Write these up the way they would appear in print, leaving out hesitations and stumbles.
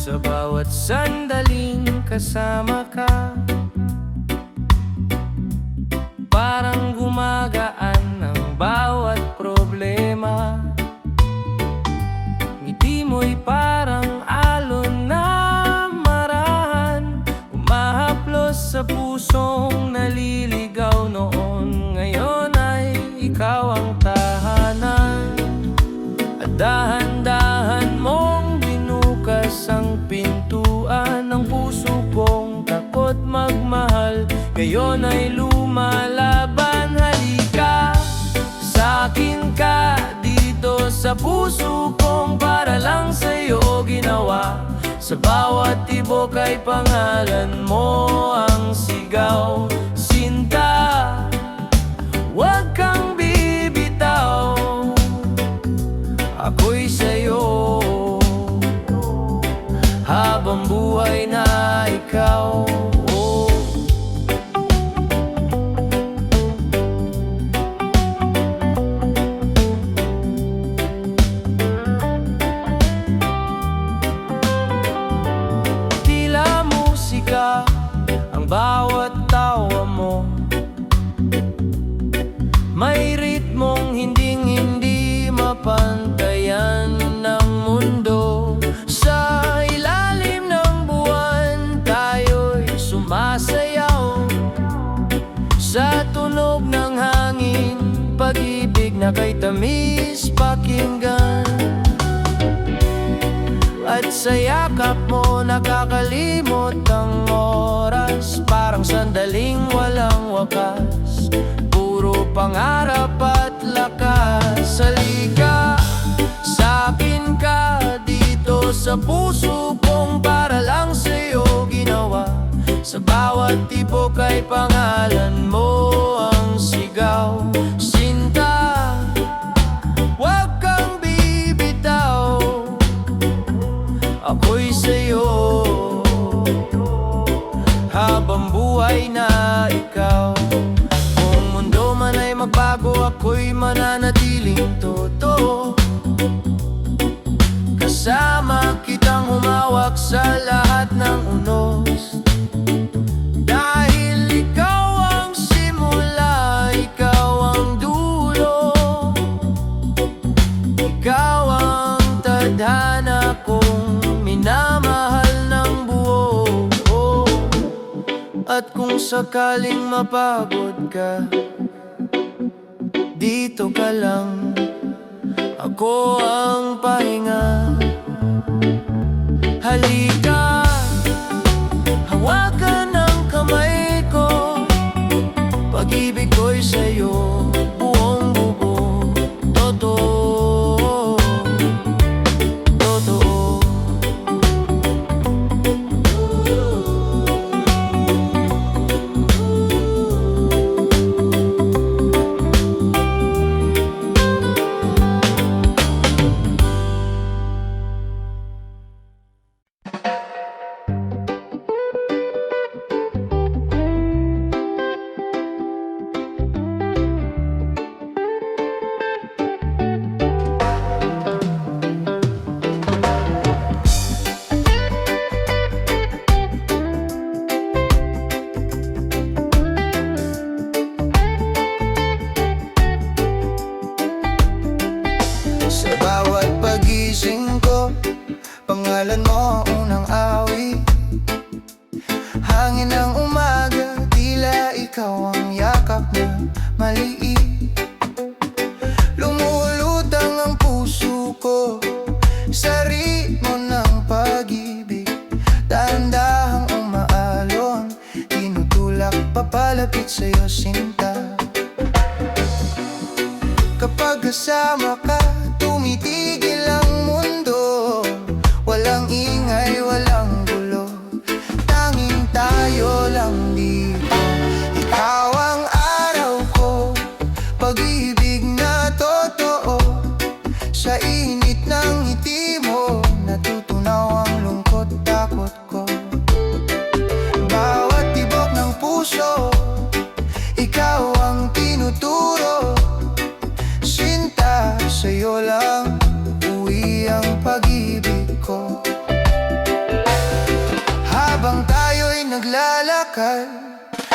Sa bawat sandaling kasama ka, parang gumagaan ang bawat problema. Ngiti mo'y parang alon na marahan, umahaplos sa pusong naliligaw noon. Ngayon ay ikaw ang tahanan, at dahan-dahan mong binukas ang pintuan ng puso kong takot magmahal. Ngayon ay lumalaban, halika sa akin ka dito sa puso kong para lang sa'yo ginawa. Sa bawat tibok ay pangalan mo ang sigaw. Sinta, huwag kang bibitaw, ako'y sa'yo habang buhay na ikaw. Ang bawat tawa mo may ritmong hinding-hindi mapantayan ng mundo. Sa ilalim ng buwan tayo'y sumasayaw, sa tunog ng hangin, pag-ibig na kay tamis pakinggan. At sa yakap mo nakakalimot ang oras, parang sandaling walang wakas, puro pangarap at lakas. Halika sa akin ka dito sa puso kong para lang sa'yo ginawa. Sa bawat tibok ay pangalan mo ang sigaw. Sinta, huwag kang bibitaw, ako'y sa'yo habang buhay na ikaw. Kung mundo man ay magbago, ako'y mananatiling totoo. Kasama kitang humawak sa lahat ng unos, dahil ikaw ang simula, ikaw ang dulo, ikaw ang tadhana kong minamahal ng buo. At kung sakaling mapagod ka, dito ka lang, ako ang pahinga. Halika, hawakan ang kamay ko, pag-ibig ko'y sa'yo buong buo. Totoo, totoo. Sa bawat pagising ko, pangalan mo ang unang awit. Hangin ng umaga, tila ikaw ang yakap na maliit. Lumulutang ang puso ko sa ritmo ng pag-ibig, dahan-dahang umaalon, tinutulak papalapit sa'yo, sinta. Kapag kasama ka, tumitigil ang mundo, walang ingay, walang gulo, tanging tayo lang dito. Ikaw ang araw ko, pag-ibig na totoo, sa init ng ngiti mo, natutunaw ang lungkot, takot ko. Bawat tibok ng puso, ikaw ang tinuturo, sinta, sa'yo Habang tayo'y naglalakad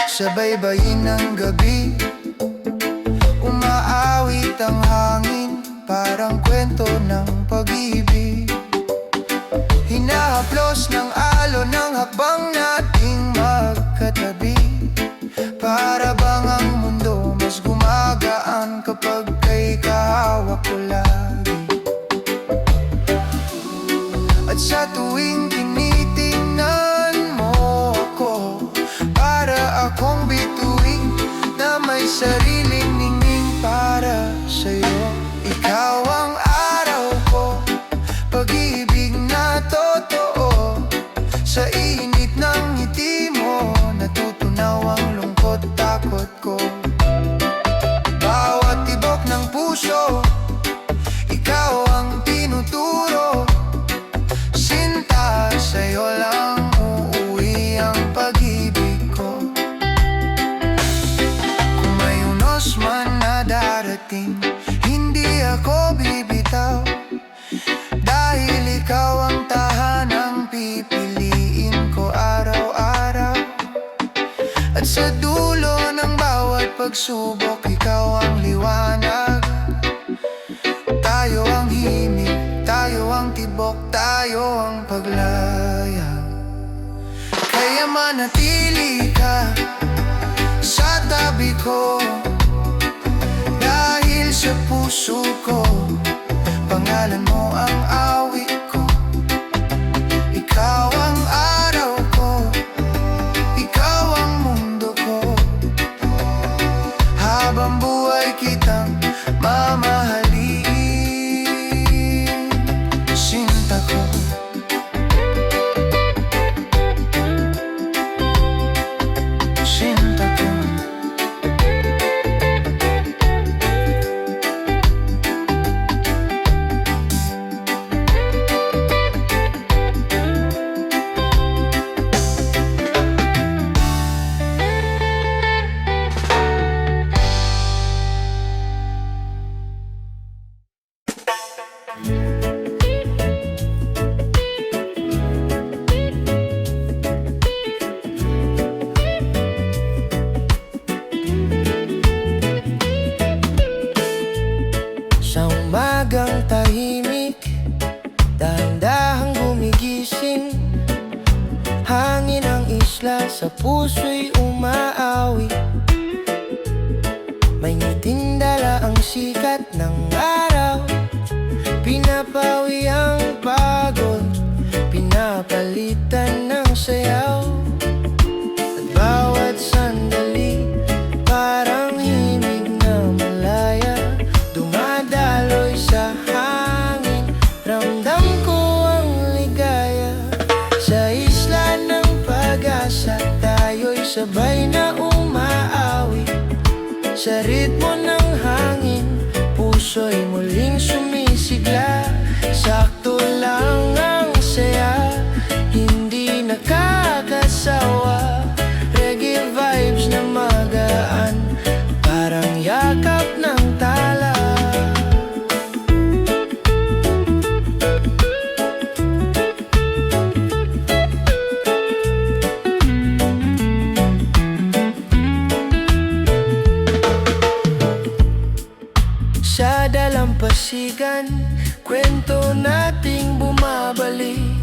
sa baybayin ng gabi, umaawit ang hangin, parang kwento ng pag-ibig. Hinahaplos ng alon ng hakbang nating magkatabi. Para bang ang mundo mas gumagaan kapag kay kahawak ko lagi. At sa tuwing tinitingnan mo ako, para akong bituin na may sariling ningning para sa'yo. Ikaw ang araw ko, pag-ibig na totoo. Sa init ng ngiti mo, natutunaw ang lungkot, takot ko. Bawat tibok ng puso, ikaw ang tinuturo. Sinta, sa'yo lang uuwi ang pag-ibig ko. Kung may unos man na darating, hindi ako bibitaw. Dahil ikaw ang tahanang pipiliin ko araw-araw. At sa dulo ng bawat pagsubok, ikaw ang liwanag. Tayo ang himig, tayo ang tibok, tayo ang paglaya. Kaya manatili ka sa tabi ko, dahil sa puso ko pangalan mo ang awit ko. Ikaw ang araw ko, ikaw ang mundo ko. Habang buhay kitang mamahalin, sinta ko. Sinta ko. Sa umagang tahimik, dahan-dahang gumigising, hangin ang isla, sa puso'y umaawi. May ngiting dala ang sikat ng araw, pinapawi ang pagod, pinapalitan ng sayaw. At bawat sandali parang himig na malaya, dumadaloy sa hangin, ramdam ko ang ligaya. Sa isla ng pag-asa, tayo'y sabay na umaawi. Sa ritmo ng hangin, puso'y muling sumisigla. Sakto lang ang saya, hindi nakakasawa. Reggae vibes na magaan, parang yakap ng tala. Sa dalampasigan, kwento nating bumabalik.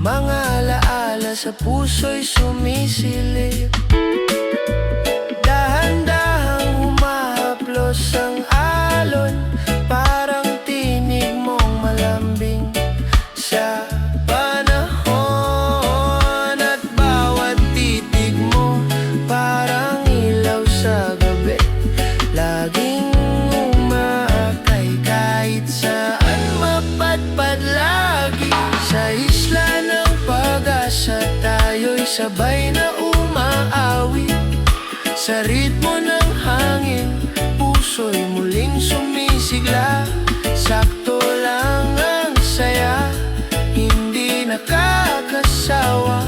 Mga alaala sa puso'y sumisilip. Dahan-dahang humahaplos ang alon, parang tinig mong malambing sa panahon. At bawat titig mo parang ilaw sa gabi, laging umaakay kahit saan mapadpad lagi. Sa isla ng pag-asa, tayo'y sabay na umaawi. Sa ritmo ng hangin, puso'y muling sumisigla. Sakto lang ang saya, hindi nakakasawa.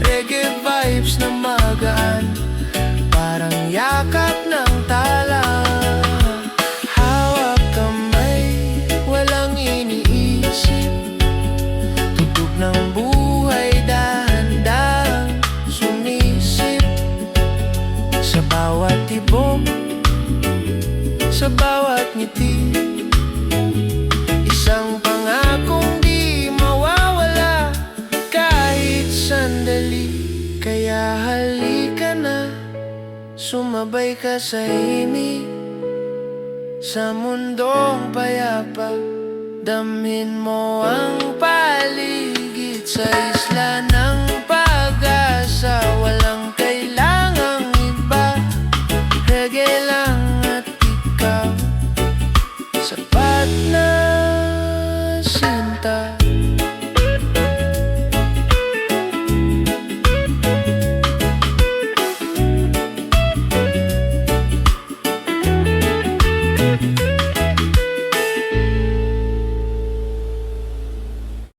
Reggae vibes na magaan, parang yakap ng tala. Hawak kamay, walang iniisip, tugtog ng buhay dahan sa bawat ngiti. Isang pangakong di mawawala kahit sandali. Kaya halika na, sumabay ka sa himig, sa mundong payapa. Damhin mo ang paligid sa'yo.